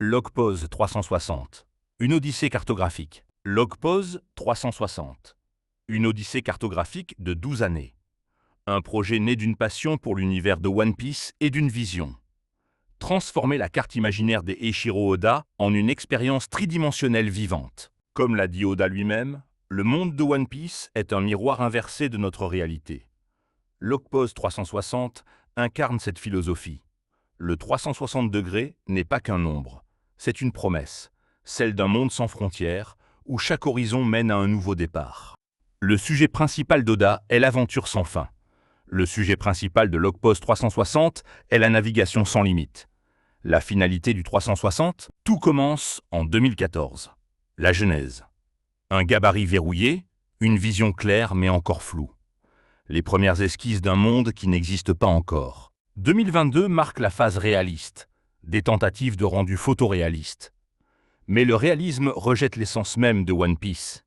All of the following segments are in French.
LogPose 360. Une odyssée cartographique. LogPose 360. Une odyssée cartographique de 12 années. Un projet né d'une passion pour l'univers de One Piece et d'une vision. Transformer la carte imaginaire des Eiichiro Oda en une expérience tridimensionnelle vivante. Comme l'a dit Oda lui-même, le monde de One Piece est un miroir inversé de notre réalité. LogPose 360 incarne cette philosophie. Le 360 degrés n'est pas qu'un nombre, c'est une promesse, celle d'un monde sans frontières, où chaque horizon mène à un nouveau départ. Le sujet principal d'Oda est l'aventure sans fin. Le sujet principal de LogPose 360 est la navigation sans limite. La finalité du 360, tout commence en 2014. La genèse. Un gabarit verrouillé, une vision claire mais encore floue. Les premières esquisses d'un monde qui n'existe pas encore. 2022 marque la phase réaliste, des tentatives de rendu photoréaliste. Mais le réalisme rejette l'essence même de One Piece.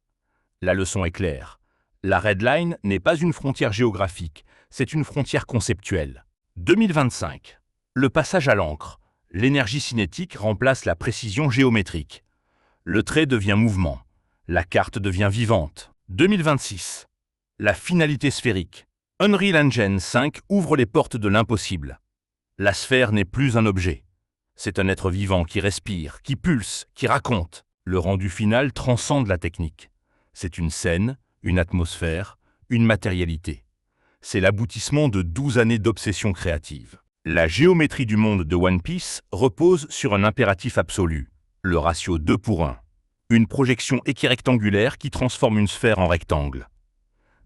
La leçon est claire. La Red Line n'est pas une frontière géographique, c'est une frontière conceptuelle. 2025. Le passage à l'encre. L'énergie cinétique remplace la précision géométrique. Le trait devient mouvement. La carte devient vivante. 2026. La finalité sphérique. Unreal Engine 5 ouvre les portes de l'impossible. La sphère n'est plus un objet. C'est un être vivant qui respire, qui pulse, qui raconte. Le rendu final transcende la technique. C'est une scène, une atmosphère, une matérialité. C'est l'aboutissement de 12 années d'obsession créative. La géométrie du monde de One Piece repose sur un impératif absolu, le ratio 2 pour 1. Une projection équirectangulaire qui transforme une sphère en rectangle.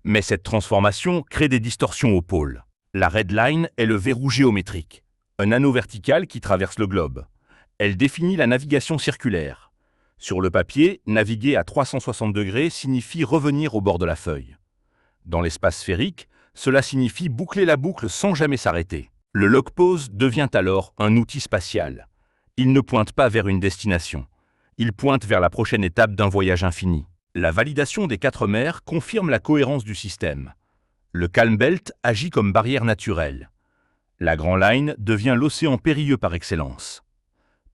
Mais cette transformation crée des distorsions au pôle. La Red Line est le verrou géométrique, un anneau vertical qui traverse le globe. Elle définit la navigation circulaire. Sur le papier, naviguer à 360 degrés signifie revenir au bord de la feuille. Dans l'espace sphérique, cela signifie boucler la boucle sans jamais s'arrêter. Le LogPose devient alors un outil spatial. Il ne pointe pas vers une destination. Il pointe vers la prochaine étape d'un voyage infini. La validation des 4 mers confirme la cohérence du système. Le Calm Belt agit comme barrière naturelle. La Grand Line devient l'océan périlleux par excellence.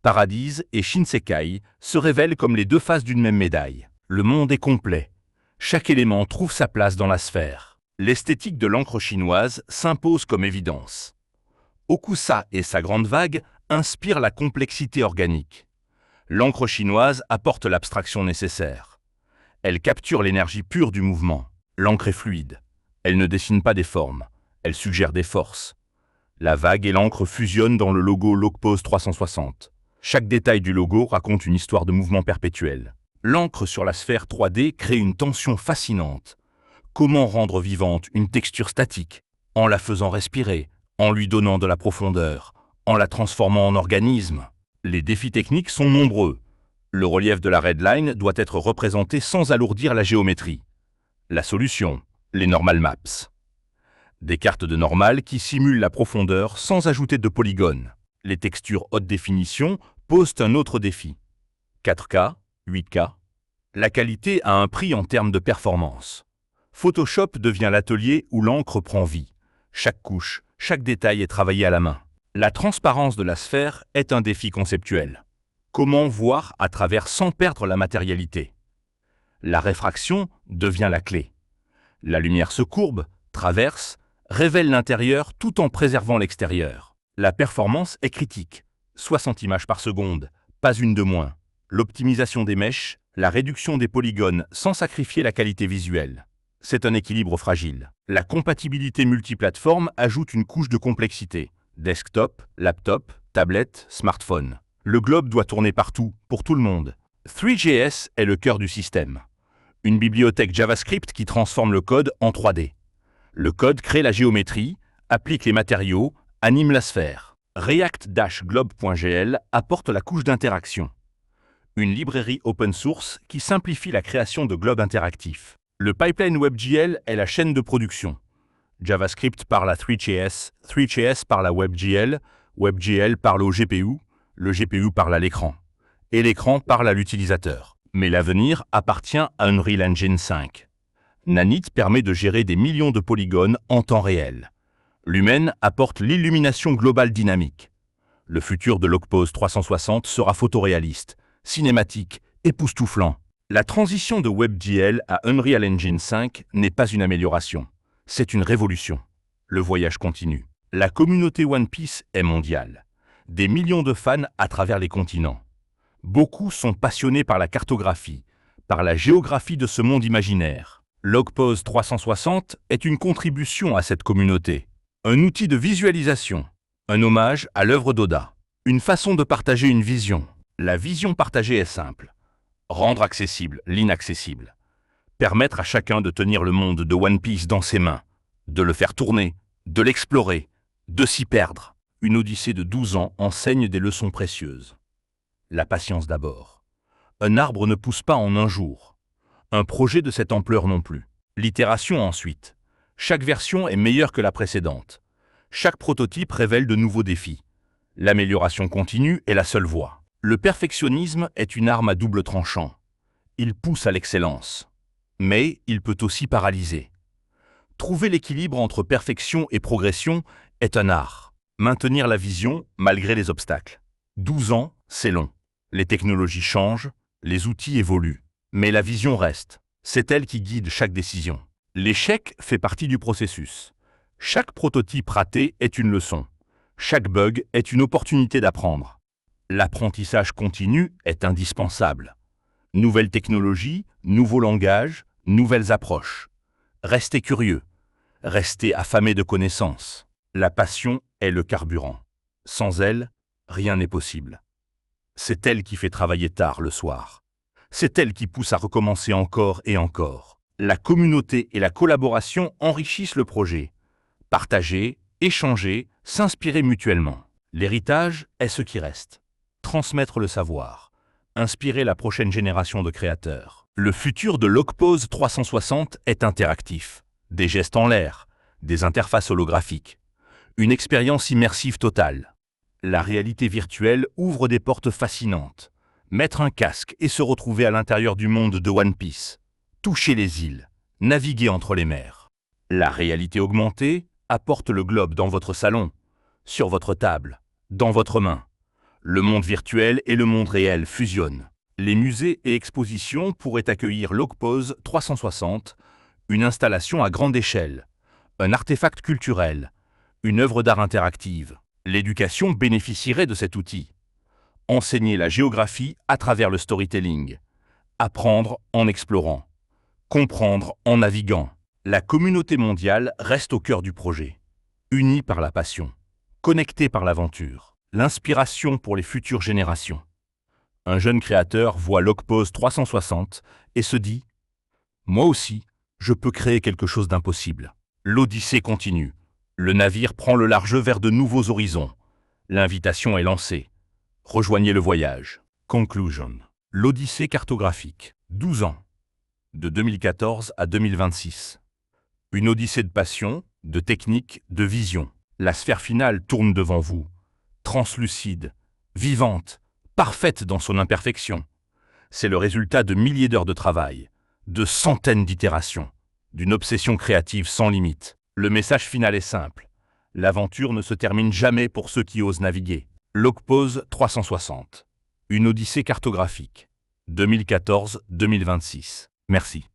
Paradise et Shinsekai se révèlent comme les deux faces d'une même médaille. Le monde est complet. Chaque élément trouve sa place dans la sphère. L'esthétique de l'encre chinoise s'impose comme évidence. Okusa et sa grande vague inspirent la complexité organique. L'encre chinoise apporte l'abstraction nécessaire. Elle capture l'énergie pure du mouvement. L'encre est fluide. Elle ne dessine pas des formes. Elle suggère des forces. La vague et l'encre fusionnent dans le logo LogPose 360. Chaque détail du logo raconte une histoire de mouvement perpétuel. L'encre sur la sphère 3D crée une tension fascinante. Comment rendre vivante une texture statique? En la faisant respirer, en lui donnant de la profondeur, en la transformant en organisme. Les défis techniques sont nombreux. Le relief de la Red Line doit être représenté sans alourdir la géométrie. La solution, les normal maps. Des cartes de normale qui simulent la profondeur sans ajouter de polygones. Les textures haute définition posent un autre défi. 4K, 8K. La qualité a un prix en termes de performance. Photoshop devient l'atelier où l'encre prend vie. Chaque couche, chaque détail est travaillé à la main. La transparence de la sphère est un défi conceptuel. Comment voir à travers sans perdre la matérialité? La réfraction devient la clé. La lumière se courbe, traverse, révèle l'intérieur tout en préservant l'extérieur. La performance est critique. 60 images par seconde, pas une de moins. L'optimisation des mèches, la réduction des polygones sans sacrifier la qualité visuelle. C'est un équilibre fragile. La compatibilité multiplateforme ajoute une couche de complexité. Desktop, laptop, tablette, smartphone. Le globe doit tourner partout, pour tout le monde. Three.js est le cœur du système. Une bibliothèque JavaScript qui transforme le code en 3D. Le code crée la géométrie, applique les matériaux, anime la sphère. React-globe.gl apporte la couche d'interaction. Une librairie open source qui simplifie la création de globes interactifs. Le pipeline WebGL est la chaîne de production. JavaScript parle à Three.js, Three.js parle à WebGL, WebGL parle au GPU, le GPU parle à l'écran. Et l'écran parle à l'utilisateur. Mais l'avenir appartient à Unreal Engine 5. Nanit permet de gérer des millions de polygones en temps réel. Lumen apporte l'illumination globale dynamique. Le futur de Logpose 360 sera photoréaliste, cinématique, époustouflant. La transition de WebGL à Unreal Engine 5 n'est pas une amélioration, c'est une révolution. Le voyage continue. La communauté One Piece est mondiale. Des millions de fans à travers les continents. Beaucoup sont passionnés par la cartographie, par la géographie de ce monde imaginaire. Logpose 360 est une contribution à cette communauté. Un outil de visualisation, un hommage à l'œuvre d'Oda, une façon de partager une vision. La vision partagée est simple. Rendre accessible l'inaccessible. Permettre à chacun de tenir le monde de One Piece dans ses mains, de le faire tourner, de l'explorer, de s'y perdre. Une odyssée de 12 ans enseigne des leçons précieuses. La patience d'abord. Un arbre ne pousse pas en un jour. Un projet de cette ampleur non plus. L'itération ensuite. Chaque version est meilleure que la précédente. Chaque prototype révèle de nouveaux défis. L'amélioration continue est la seule voie. Le perfectionnisme est une arme à double tranchant. Il pousse à l'excellence. Mais il peut aussi paralyser. Trouver l'équilibre entre perfection et progression est un art. Maintenir la vision malgré les obstacles. 12 ans, c'est long. Les technologies changent, les outils évoluent. Mais la vision reste. C'est elle qui guide chaque décision. L'échec fait partie du processus. Chaque prototype raté est une leçon. Chaque bug est une opportunité d'apprendre. L'apprentissage continu est indispensable. Nouvelles technologies, nouveaux langages, nouvelles approches. Restez curieux. Restez affamés de connaissances. La passion est le carburant. Sans elle, rien n'est possible. C'est elle qui fait travailler tard le soir. C'est elle qui pousse à recommencer encore et encore. La communauté et la collaboration enrichissent le projet. Partager, échanger, s'inspirer mutuellement. L'héritage est ce qui reste. Transmettre le savoir. Inspirer la prochaine génération de créateurs. Le futur de Logpose 360 est interactif. Des gestes en l'air, des interfaces holographiques. Une expérience immersive totale. La réalité virtuelle ouvre des portes fascinantes. Mettre un casque et se retrouver à l'intérieur du monde de One Piece. Toucher les îles, naviguer entre les mers. La réalité augmentée apporte le globe dans votre salon, sur votre table, dans votre main. Le monde virtuel et le monde réel fusionnent. Les musées et expositions pourraient accueillir Logpose 360, une installation à grande échelle, un artefact culturel, une œuvre d'art interactive. L'éducation bénéficierait de cet outil. Enseigner la géographie à travers le storytelling. Apprendre en explorant. Comprendre en naviguant. La communauté mondiale reste au cœur du projet. Unie par la passion. Connectée par l'aventure. L'inspiration pour les futures générations. Un jeune créateur voit Logpose 360 et se dit « Moi aussi, je peux créer quelque chose d'impossible. » L'odyssée continue. Le navire prend le large vers de nouveaux horizons. L'invitation est lancée. Rejoignez le voyage. Conclusion. L'odyssée cartographique. 12 ans. De 2014 à 2026. Une odyssée de passion, de technique, de vision. La sphère finale tourne devant vous. Translucide, vivante, parfaite dans son imperfection. C'est le résultat de milliers d'heures de travail, de centaines d'itérations, d'une obsession créative sans limite. Le message final est simple. L'aventure ne se termine jamais pour ceux qui osent naviguer. Logpose 360. Une odyssée cartographique. 2014-2026. Merci.